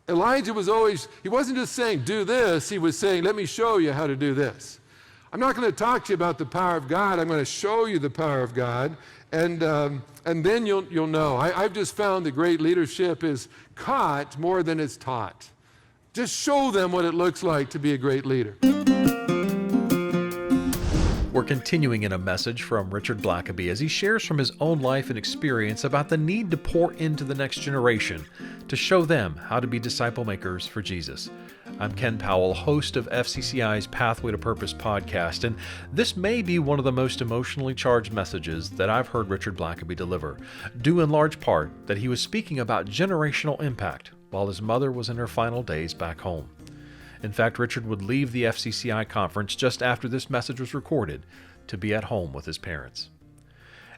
Elijah he wasn't just saying, do this. He was saying, let me show you how to do this. I'm not going to talk to you about the power of God. I'm going to show you the power of God, and then you'll know. I've just found that great leadership is caught more than it's taught. Just show them what it looks like to be a great leader. We're continuing in a message from Richard Blackaby as he shares from his own life and experience about the need to pour into the next generation to show them how to be disciple makers for Jesus. I'm Ken Powell, host of FCCI's Pathway to Purpose podcast, and this may be one of the most emotionally charged messages that I've heard Richard Blackaby deliver, due in large part that he was speaking about generational impact while his mother was in her final days back home. In fact, Richard would leave the FCCI conference just after this message was recorded to be at home with his parents.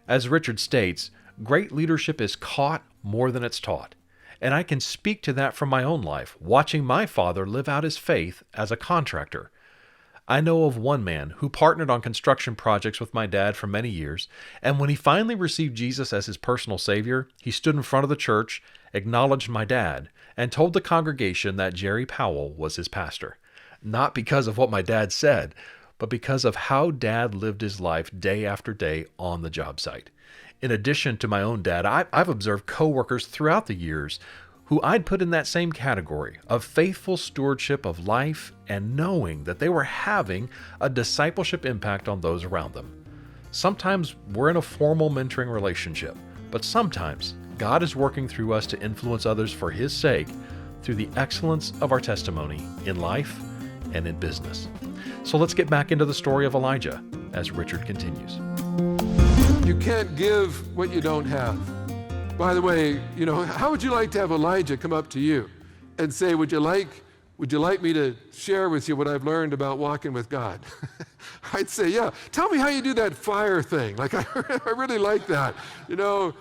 As Richard states, great leadership is caught more than it's taught. And I can speak to that from my own life, watching my father live out his faith as a contractor. I know of one man who partnered on construction projects with my dad for many years, and when he finally received Jesus as his personal Savior, he stood in front of the church, acknowledged my dad, and told the congregation that Jerry Powell was his pastor. Not because of what my dad said, but because of how Dad lived his life day after day on the job site. In addition to my own dad, I've observed coworkers throughout the years who I'd put in that same category of faithful stewardship of life and knowing that they were having a discipleship impact on those around them. Sometimes we're in a formal mentoring relationship, but sometimes God is working through us to influence others for His sake through the excellence of our testimony in life and in business. So let's get back into the story of Elijah as Richard continues. You can't give what you don't have. By the way, how would you like to have Elijah come up to you and say, would you like me to share with you what I've learned about walking with God? I'd say, yeah. Tell me how you do that fire thing. Like, I really like that. And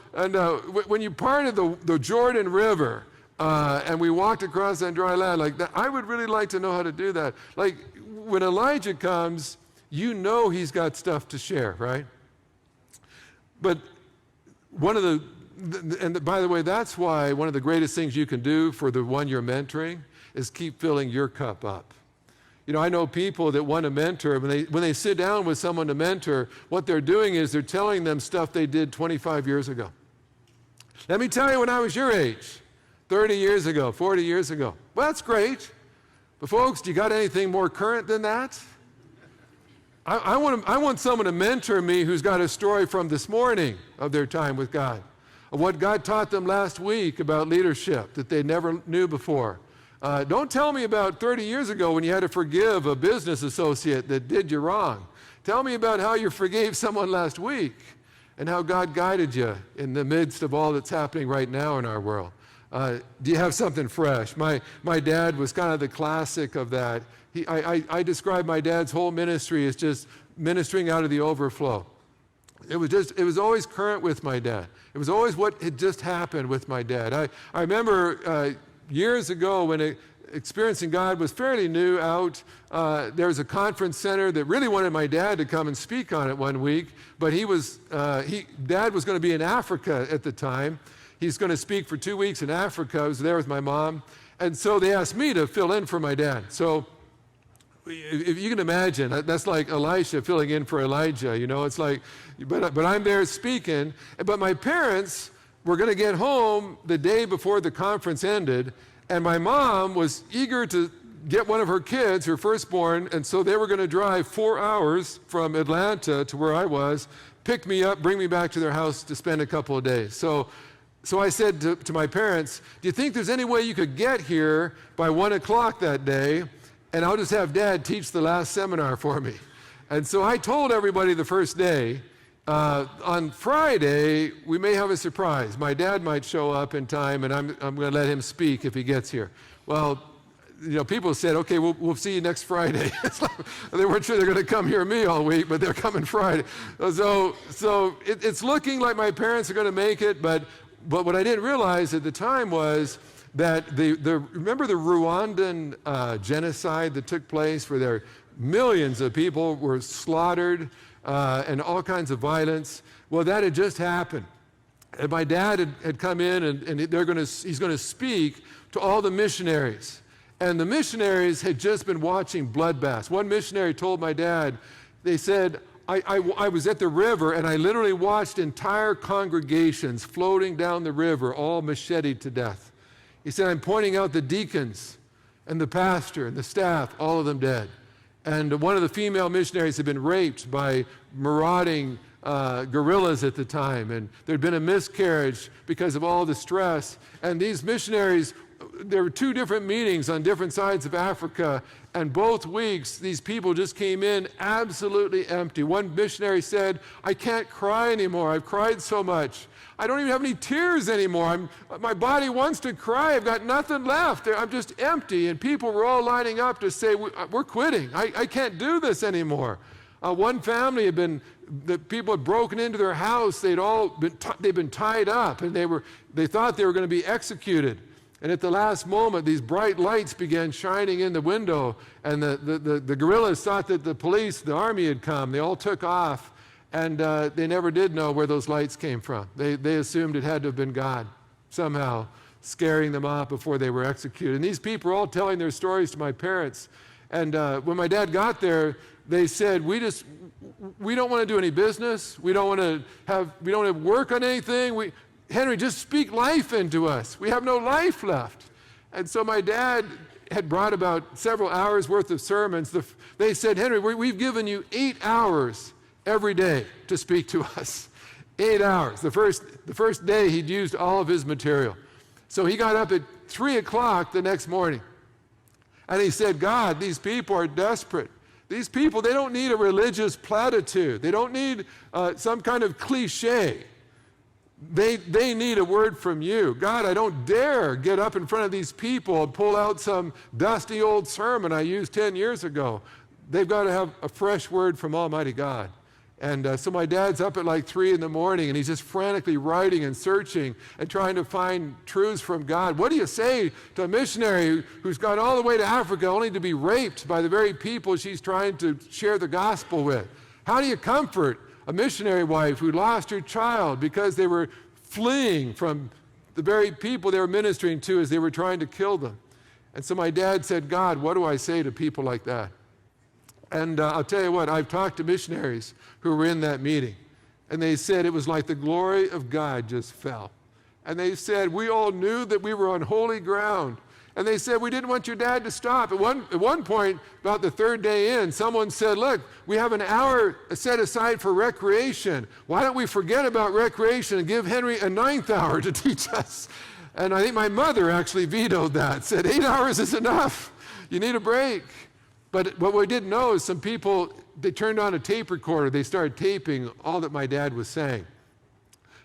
when you parted the Jordan River and we walked across on dry land like that, I would really like to know how to do that. Like, when Elijah comes, he's got stuff to share, right? But and by the way, that's why one of the greatest things you can do for the one you're mentoring is keep filling your cup up. I know people that want to mentor, when they sit down with someone to mentor, what they're doing is they're telling them stuff they did 25 years ago. Let me tell you when I was your age, 30 years ago, 40 years ago. Well, that's great. But folks, do you got anything more current than that? I want someone to mentor me who's got a story from this morning of their time with God, of what God taught them last week about leadership that they never knew before. Don't tell me about 30 years ago when you had to forgive a business associate that did you wrong. Tell me about how you forgave someone last week and how God guided you in the midst of all that's happening right now in our world. Do you have something fresh? My dad was kind of the classic of that. I describe my dad's whole ministry as just ministering out of the overflow. It was always current with my dad. It was always what had just happened with my dad. I remember years ago when Experiencing God was fairly new out. There was a conference center that really wanted my dad to come and speak on it one week, but Dad was going to be in Africa at the time. He's going to speak for 2 weeks in Africa. I was there with my mom. And so they asked me to fill in for my dad. So if you can imagine, that's like Elisha filling in for Elijah, it's like, but I'm there speaking. But my parents were going to get home the day before the conference ended, and my mom was eager to get one of her kids, her firstborn, and so they were going to drive 4 hours from Atlanta to where I was, pick me up, bring me back to their house to spend a couple of days. So I said to my parents, do you think there's any way you could get here by 1 o'clock that day, and I'll just have Dad teach the last seminar for me? And so I told everybody the first day, on Friday, we may have a surprise. My dad might show up in time, and I'm going to let him speak if he gets here. Well, people said, okay, we'll see you next Friday. They weren't sure they're going to come hear me all week, but they're coming Friday. So it's looking like my parents are going to make it, but what I didn't realize at the time was that remember the Rwandan genocide that took place where there millions of people were slaughtered and all kinds of violence? Well, that had just happened. And my dad had come in, and he's going to speak to all the missionaries. And the missionaries had just been watching bloodbaths. One missionary told my dad, they said, I was at the river, and I literally watched entire congregations floating down the river, all macheted to death. He said, I'm pointing out the deacons and the pastor and the staff, all of them dead. And one of the female missionaries had been raped by marauding guerrillas at the time, and there'd been a miscarriage because of all the stress. And these missionaries, there were 2 different meetings on different sides of Africa, and both weeks these people just came in absolutely empty. One missionary said, I can't cry anymore. I've cried so much. I don't even have any tears anymore. My body wants to cry. I've got nothing left. I'm just empty. And people were all lining up to say, we're quitting. I can't do this anymore. One family the people had broken into their house. They'd been tied up, and they thought they were going to be executed. And at the last moment, these bright lights began shining in the window, and the guerrillas thought that the army had come. They all took off, and they never did know where those lights came from. They assumed it had to have been God somehow scaring them off before they were executed. And these people were all telling their stories to my parents. And when my dad got there, they said, we don't want to do any business. We don't want to work on anything. Henry, just speak life into us. We have no life left. And so my dad had brought about several hours worth of sermons. They said, Henry, we've given you 8 hours every day to speak to us. 8 hours. The first day he'd used all of his material. So he got up at 3 o'clock the next morning. And he said, God, these people are desperate. These people, they don't need a religious platitude. They don't need some kind of cliche. They need a word from you. God, I don't dare get up in front of these people and pull out some dusty old sermon I used 10 years ago. They've got to have a fresh word from Almighty God. And so my dad's up at like 3 in the morning, and he's just frantically writing and searching and trying to find truths from God. What do you say to a missionary who's gone all the way to Africa only to be raped by the very people she's trying to share the gospel with? How do you comfort a missionary wife who lost her child because they were fleeing from the very people they were ministering to as they were trying to kill them? And so my dad said, God, what do I say to people like that? And I'll tell you what, I've talked to missionaries who were in that meeting, and they said it was like the glory of God just fell. And they said, we all knew that we were on holy ground. And they said, we didn't want your dad to stop. At one point, about the 3rd day in, someone said, look, we have an hour set aside for recreation. Why don't we forget about recreation and give Henry a 9th hour to teach us? And I think my mother actually vetoed that, said 8 hours is enough. You need a break. But what we didn't know is some people, they turned on a tape recorder. They started taping all that my dad was saying.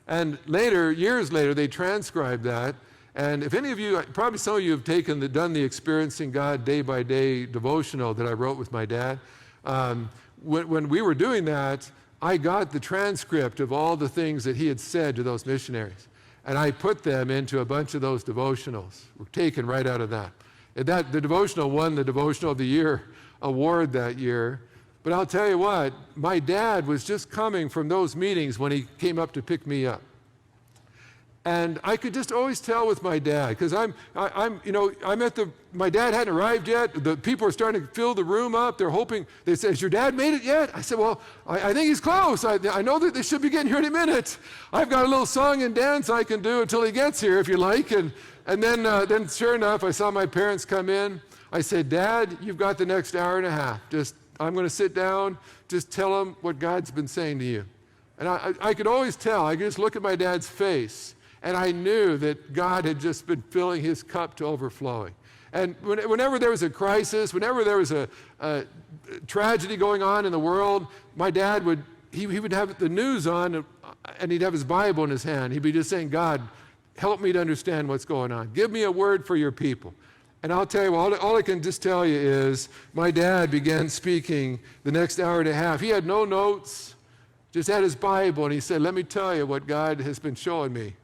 And later, years later, they transcribed that. And if any of you, probably some of you have done the Experiencing God Day by Day devotional that I wrote with my dad. When we were doing that, I got the transcript of all the things that he had said to those missionaries. And I put them into a bunch of those devotionals. We're taken right out of that. The devotional won the Devotional of the Year award that year. But I'll tell you what, my dad was just coming from those meetings when he came up to pick me up. And I could just always tell with my dad, because my dad hadn't arrived yet. The people are starting to fill the room up. They're hoping, they said, has your dad made it yet? I said, well, I think he's close. I know that they should be getting here any minute. I've got a little song and dance I can do until he gets here, if you like. And then sure enough, I saw my parents come in. I said, Dad, you've got the next hour and a half. I'm going to sit down. Just tell them what God's been saying to you. And I could always tell. I could just look at my dad's face, and I knew that God had just been filling his cup to overflowing. And whenever there was a crisis, whenever there was a tragedy going on in the world, my dad would have the news on, and he'd have his Bible in his hand. He'd be just saying, God, help me to understand what's going on. Give me a word for your people. And I'll tell you, all I can just tell you is my dad began speaking the next hour and a half. He had no notes, just had his Bible, and he said, let me tell you what God has been showing me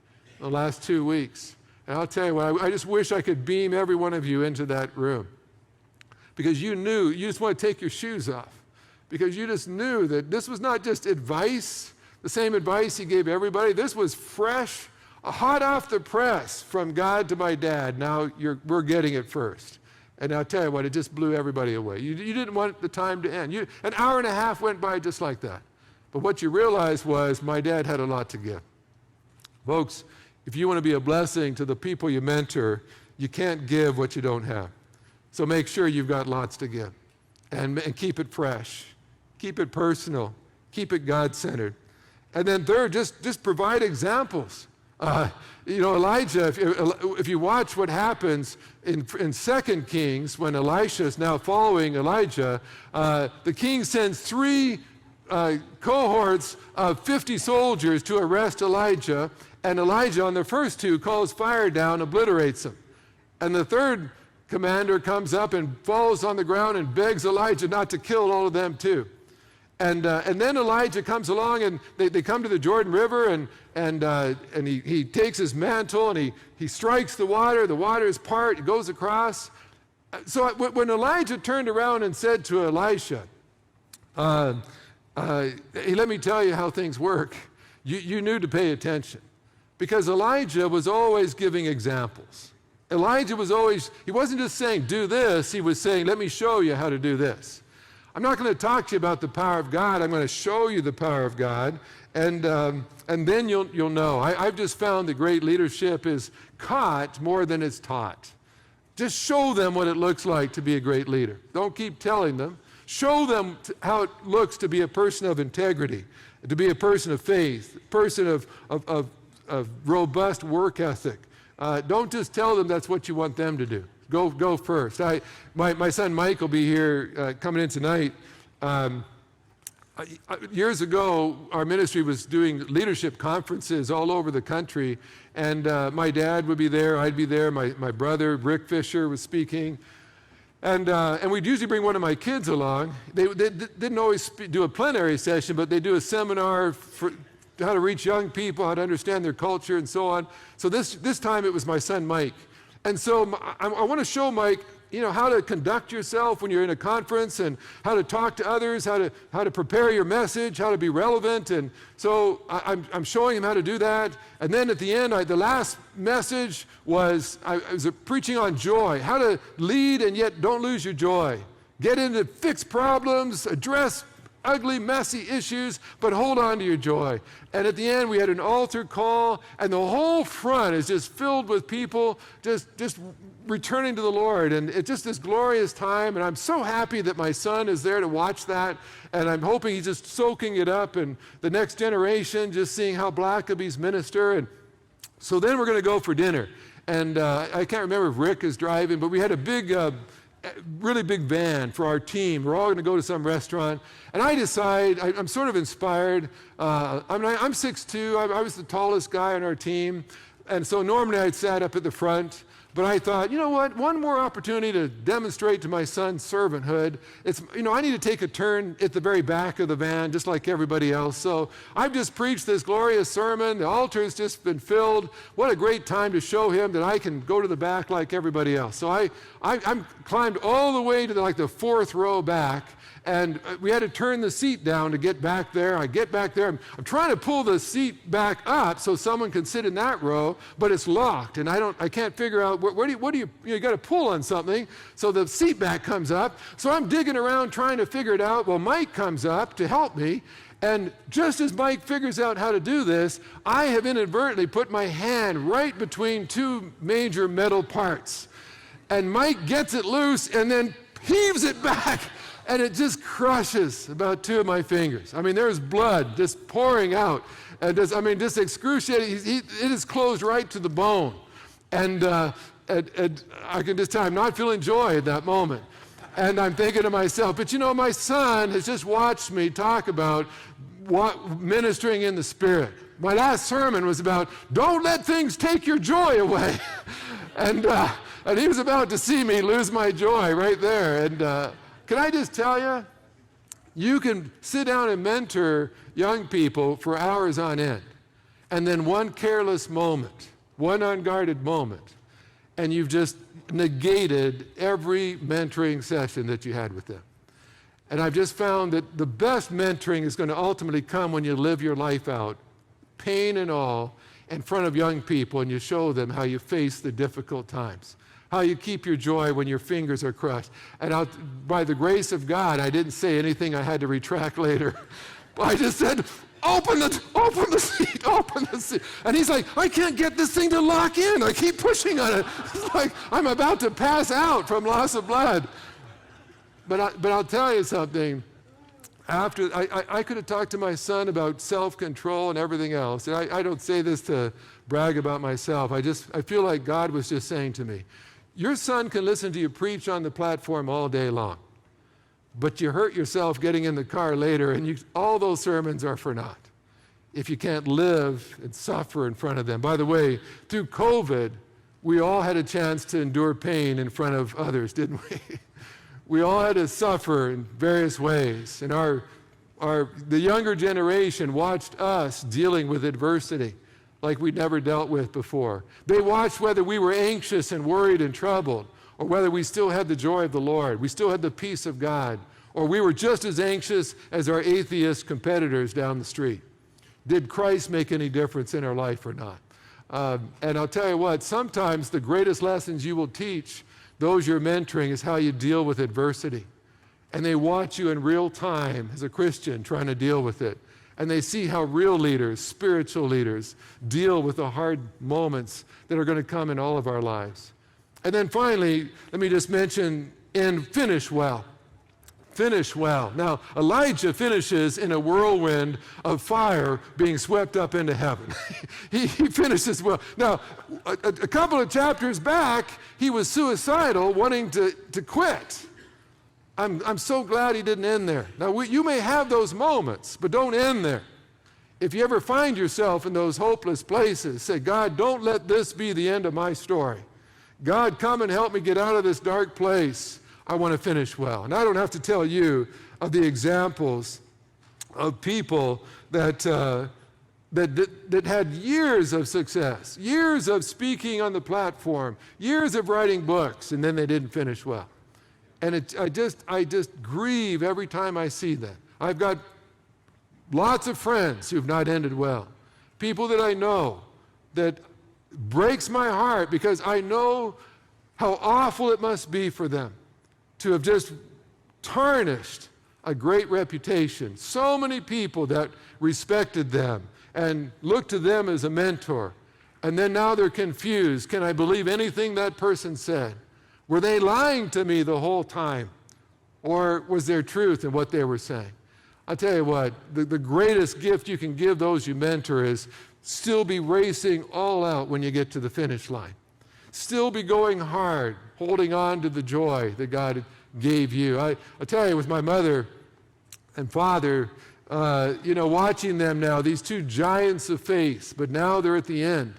the last 2 weeks. And I'll tell you what, I just wish I could beam every one of you into that room. Because you just want to take your shoes off. Because you just knew that this was not just advice. The same advice he gave everybody. This was fresh, hot off the press from God to my dad. Now we're getting it first. And I'll tell you what, it just blew everybody away. You didn't want the time to end. An hour and a half went by just like that. But what you realized was my dad had a lot to give. Folks, if you want to be a blessing to the people you mentor, you can't give what you don't have. So make sure you've got lots to give. And keep it fresh. Keep it personal. Keep it God-centered. And then third, just provide examples. Elijah, if you watch what happens in 2 Kings, when Elisha is now following Elijah, the king sends 3 cohorts of 50 soldiers to arrest Elijah, and Elijah, on the first 2, calls fire down, obliterates them. And the third commander comes up and falls on the ground and begs Elijah not to kill all of them too. And then Elijah comes along, and they come to the Jordan River, and he takes his mantle, and he strikes the water is part, it goes across. So when Elijah turned around and said to Elisha, hey, let me tell you how things work, you knew to pay attention. Because Elijah was always giving examples. Elijah he wasn't just saying, do this, he was saying, let me show you how to do this. I'm not going to talk to you about the power of God. I'm going to show you the power of God, and then you'll know. I've just found that great leadership is caught more than it's taught. Just show them what it looks like to be a great leader. Don't keep telling them. Show them how it looks to be a person of integrity, to be a person of faith, a person of robust work ethic. Don't just tell them that's what you want them to do. Go first. My son Mike will be here coming in tonight. Years ago, our ministry was doing leadership conferences all over the country, and my dad would be there, I'd be there, my brother Rick Fisher was speaking, and we'd usually bring one of my kids along. They didn't always do a plenary session, but they do a seminar for how to reach young people, how to understand their culture, and so on. So this time it was my son Mike. And so I want to show Mike, how to conduct yourself when you're in a conference, and how to talk to others, how to prepare your message, how to be relevant. And so I'm showing him how to do that. And then at the end, the last message was, I was preaching on joy, how to lead and yet don't lose your joy. Get into fix problems, address ugly, messy issues, but hold on to your joy. And at the end, we had an altar call, and the whole front is just filled with people just returning to the Lord. And it's just this glorious time, and I'm so happy that my son is there to watch that, and I'm hoping he's just soaking it up, and the next generation just seeing how Blackaby's minister. And so then we're going to go for dinner. And I can't remember if Rick is driving, but we had a really big van for our team. We're all going to go to some restaurant. And I decide, I'm sort of inspired. I'm 6'2". I was the tallest guy on our team. And so normally I'd sat up at the front. But I thought, you know what, one more opportunity to demonstrate to my son servanthood. I need to take a turn at the very back of the van, just like everybody else. So I've just preached this glorious sermon. The altar has just been filled. What a great time to show him that I can go to the back like everybody else. So I'm climbed all the way to the 4th row back. And we had to turn the seat down to get back there. I get back there. I'm trying to pull the seat back up so someone can sit in that row, but it's locked, and I can't figure out you got to pull on something. So the seat back comes up. So I'm digging around trying to figure it out. Well, Mike comes up to help me, and just as Mike figures out how to do this, I have inadvertently put my hand right between 2 major metal parts, and Mike gets it loose and then heaves it back. And it just crushes about 2 of my fingers. I mean, there's blood just pouring out. And just excruciating. It is closed right to the bone. And I can just tell I'm not feeling joy at that moment. And I'm thinking to myself, but my son has just watched me talk about ministering in the Spirit. My last sermon was about, don't let things take your joy away. And he was about to see me lose my joy right there. And can I just tell you, you can sit down and mentor young people for hours on end, and then one careless moment, one unguarded moment, and you've just negated every mentoring session that you had with them. And I've just found that the best mentoring is going to ultimately come when you live your life out, pain and all, in front of young people, and you show them how you face the difficult times, how you keep your joy when your fingers are crushed. And by the grace of God, I didn't say anything I had to retract later. I just said, open the seat. And he's like, I can't get this thing to lock in. I keep pushing on it. It's like I'm about to pass out from loss of blood. But I'll tell you something. After I could have talked to my son about self-control and everything else. And I don't say this to brag about myself. I feel like God was just saying to me, your son can listen to you preach on the platform all day long, but you hurt yourself getting in the car later, and all those sermons are for naught if you can't live and suffer in front of them. By the way, through COVID, we all had a chance to endure pain in front of others, didn't we? We all had to suffer in various ways. And the younger generation watched us dealing with adversity like we'd never dealt with before. They watched whether we were anxious and worried and troubled, or whether we still had the joy of the Lord, we still had the peace of God, or we were just as anxious as our atheist competitors down the street. Did Christ make any difference in our life or not? And I'll tell you what, sometimes the greatest lessons you will teach those you're mentoring is how you deal with adversity. And they watch you in real time as a Christian trying to deal with it. And they see how real leaders, spiritual leaders, deal with the hard moments that are going to come in all of our lives. And then finally, let me just mention, and finish well. Finish well. Now, Elijah finishes in a whirlwind of fire being swept up into heaven. he finishes well. Now, a couple of chapters back, he was suicidal, wanting to quit. I'm so glad he didn't end there. Now, you may have those moments, but don't end there. If you ever find yourself in those hopeless places, say, God, don't let this be the end of my story. God, come and help me get out of this dark place. I want to finish well. And I don't have to tell you of the examples of people that had years of success, years of speaking on the platform, years of writing books, and then they didn't finish well. And I just grieve every time I see that. I've got lots of friends who've not ended well. People that I know that breaks my heart because I know how awful it must be for them to have just tarnished a great reputation. So many people that respected them and looked to them as a mentor. And then now they're confused. Can I believe anything that person said? Were they lying to me the whole time? Or was there truth in what they were saying? I'll tell you what, the greatest gift you can give those you mentor is still be racing all out when you get to the finish line. Still be going hard, holding on to the joy that God gave you. I tell you, with my mother and father, watching them now, these two giants of faith, but now they're at the end.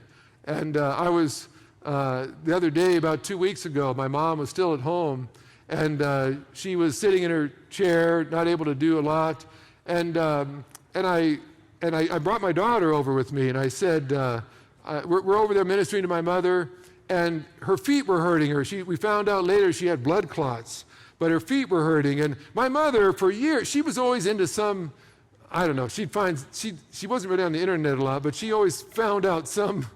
And I was, the other day, about 2 weeks ago, my mom was still at home, and she was sitting in her chair, not able to do a lot. And I brought my daughter over with me, and I said, we're over there ministering to my mother, and her feet were hurting her. We found out later she had blood clots, but her feet were hurting. And my mother, for years, she was always into some, I don't know, she wasn't really on the internet a lot, but she always found out some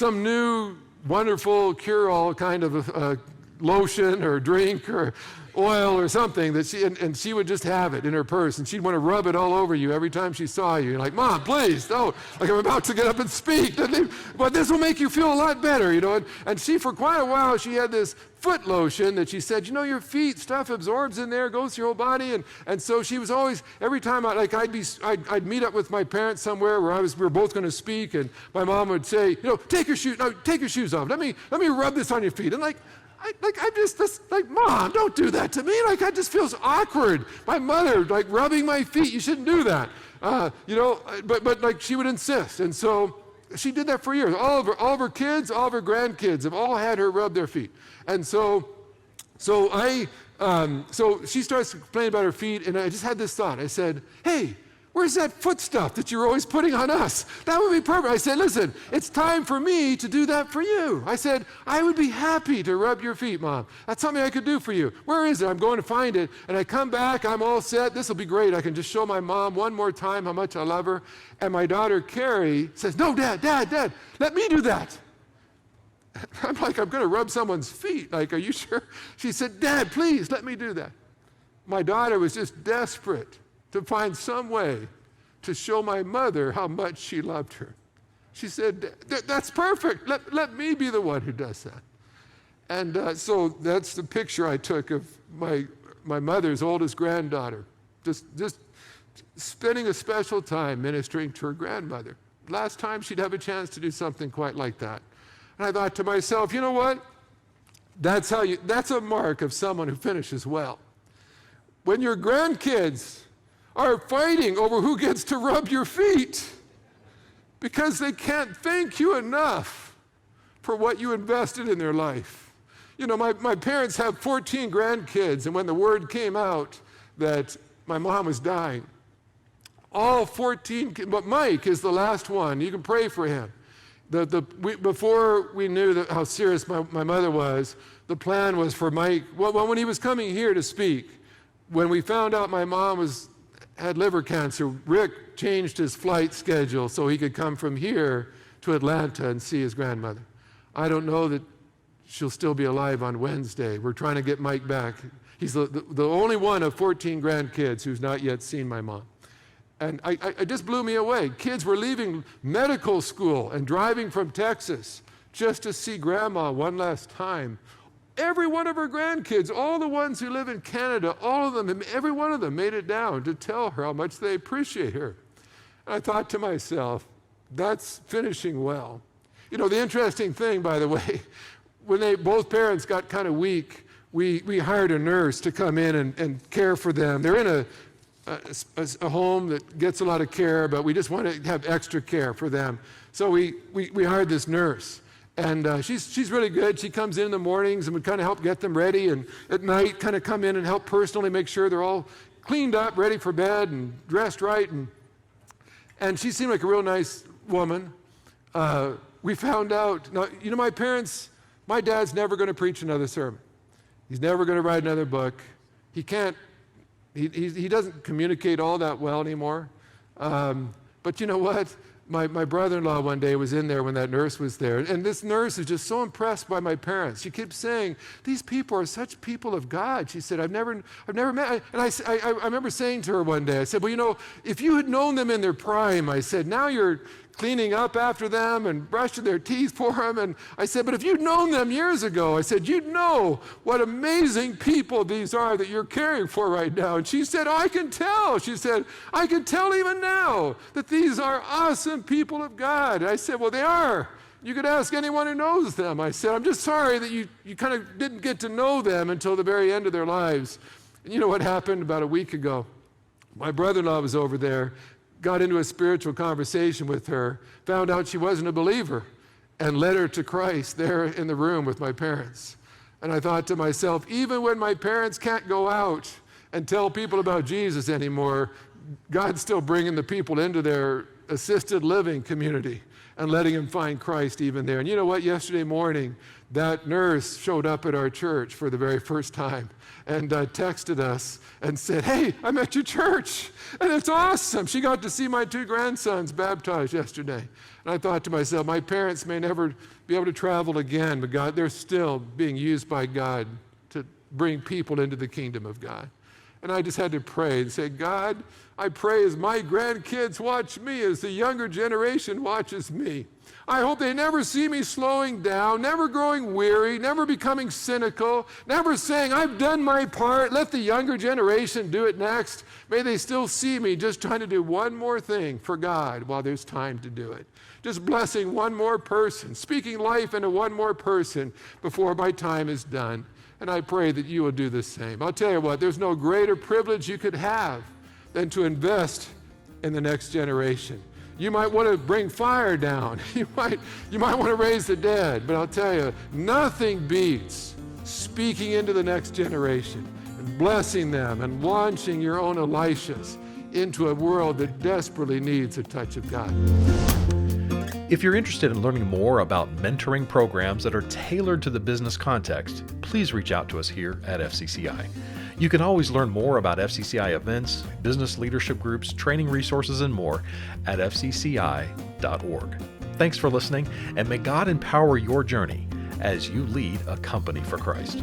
new wonderful cure-all kind of lotion or drink or oil or something that she would just have it in her purse, and she'd want to rub it all over you every time she saw you. You're like, Mom, please, don't. Like, I'm about to get up and speak, but this will make you feel a lot better, And she, for quite a while, she had this foot lotion that she said, your feet, stuff absorbs in there, goes to your whole body, and so she was always, every time I'd meet up with my parents somewhere where we were both going to speak, and my mom would say, take your shoes off. Let me rub this on your feet. And Mom, don't do that to me. I just feels awkward. My mother, rubbing my feet, you shouldn't do that. But she would insist. And so she did that for years. All of her kids, all of her grandkids have all had her rub their feet. And so she starts complaining about her feet, and I just had this thought. I said, hey, Where's that foot stuff that you're always putting on us? That would be perfect. I said, listen, it's time for me to do that for you. I said, I would be happy to rub your feet, Mom. That's something I could do for you. Where is it? I'm going to find it. And I come back, I'm all set. This will be great. I can just show my mom one more time how much I love her. And my daughter, Carrie, says, no, Dad, let me do that. I'm like, I'm going to rub someone's feet. Like, are you sure? She said, Dad, please, let me do that. My daughter was just desperate to find some way to show my mother how much she loved her. She said, that's perfect. Let me be the one who does that. And so that's the picture I took of my mother's oldest granddaughter, just spending a special time ministering to her grandmother. Last time she'd have a chance to do something quite like that. And I thought to myself, you know what? That's a mark of someone who finishes well. When your grandkids are fighting over who gets to rub your feet because they can't thank you enough for what you invested in their life. You know, my parents have 14 grandkids, and when the word came out that my mom was dying, all 14, but Mike is the last one. You can pray for him. Before we knew how serious my mother was, the plan was for Mike, when he was coming here to speak, when we found out my mom had liver cancer, Rick changed his flight schedule so he could come from here to Atlanta and see his grandmother. I don't know that she'll still be alive on Wednesday. We're trying to get Mike back. He's the only one of 14 grandkids who's not yet seen my mom. And it just blew me away. Kids were leaving medical school and driving from Texas just to see Grandma one last time. Every one of her grandkids, all the ones who live in Canada, all of them, every one of them made it down to tell her how much they appreciate her. And I thought to myself, that's finishing well. You know, the interesting thing, by the way, when both parents got kind of weak, we hired a nurse to come in and care for them. They're in a home that gets a lot of care, but we just want to have extra care for them. So we hired this nurse. And she's really good. She comes in the mornings and would kind of help get them ready, and at night kind of come in and help personally make sure they're all cleaned up, ready for bed, and dressed right. And she seemed like a real nice woman. We found out, now, you know, my dad's never going to preach another sermon. He's never going to write another book. He doesn't communicate all that well anymore. But you know what? My brother-in-law one day was in there when that nurse was there, and this nurse is just so impressed by my parents. She keeps saying, these people are such people of God. She said, I've never met, and I remember saying to her one day, I said, well, you know, if you had known them in their prime, I said, now you're cleaning up after them and brushing their teeth for them. And I said, but if you'd known them years ago, I said, you'd know what amazing people these are that you're caring for right now. And she said, oh, I can tell. She said, I can tell even now that these are awesome people of God. And I said, well, they are. You could ask anyone who knows them. I said, I'm just sorry that you kind of didn't get to know them until the very end of their lives. And you know what happened about a week ago? My brother-in-law was over there, got into a spiritual conversation with her, found out she wasn't a believer, and led her to Christ there in the room with my parents. And I thought to myself, even when my parents can't go out and tell people about Jesus anymore, God's still bringing the people into their assisted living community and letting them find Christ even there. And you know what? Yesterday morning, that nurse showed up at our church for the very first time and texted us and said, hey, I'm at your church, and it's awesome. She got to see my 2 grandsons baptized yesterday. And I thought to myself, my parents may never be able to travel again, but God, they're still being used by God to bring people into the kingdom of God. And I just had to pray and say, God, I pray as my grandkids watch me, as the younger generation watches me, I hope they never see me slowing down, never growing weary, never becoming cynical, never saying, I've done my part, let the younger generation do it next. May they still see me just trying to do one more thing for God while there's time to do it. Just blessing one more person, speaking life into one more person before my time is done. And I pray that you will do the same. I'll tell you what, there's no greater privilege you could have than to invest in the next generation. You might want to bring fire down. You might want to raise the dead. But I'll tell you, nothing beats speaking into the next generation and blessing them and launching your own Elishas into a world that desperately needs a touch of God. If you're interested in learning more about mentoring programs that are tailored to the business context, please reach out to us here at FCCI. You can always learn more about FCCI events, business leadership groups, training resources, and more at fcci.org. Thanks for listening, and may God empower your journey as you lead a company for Christ.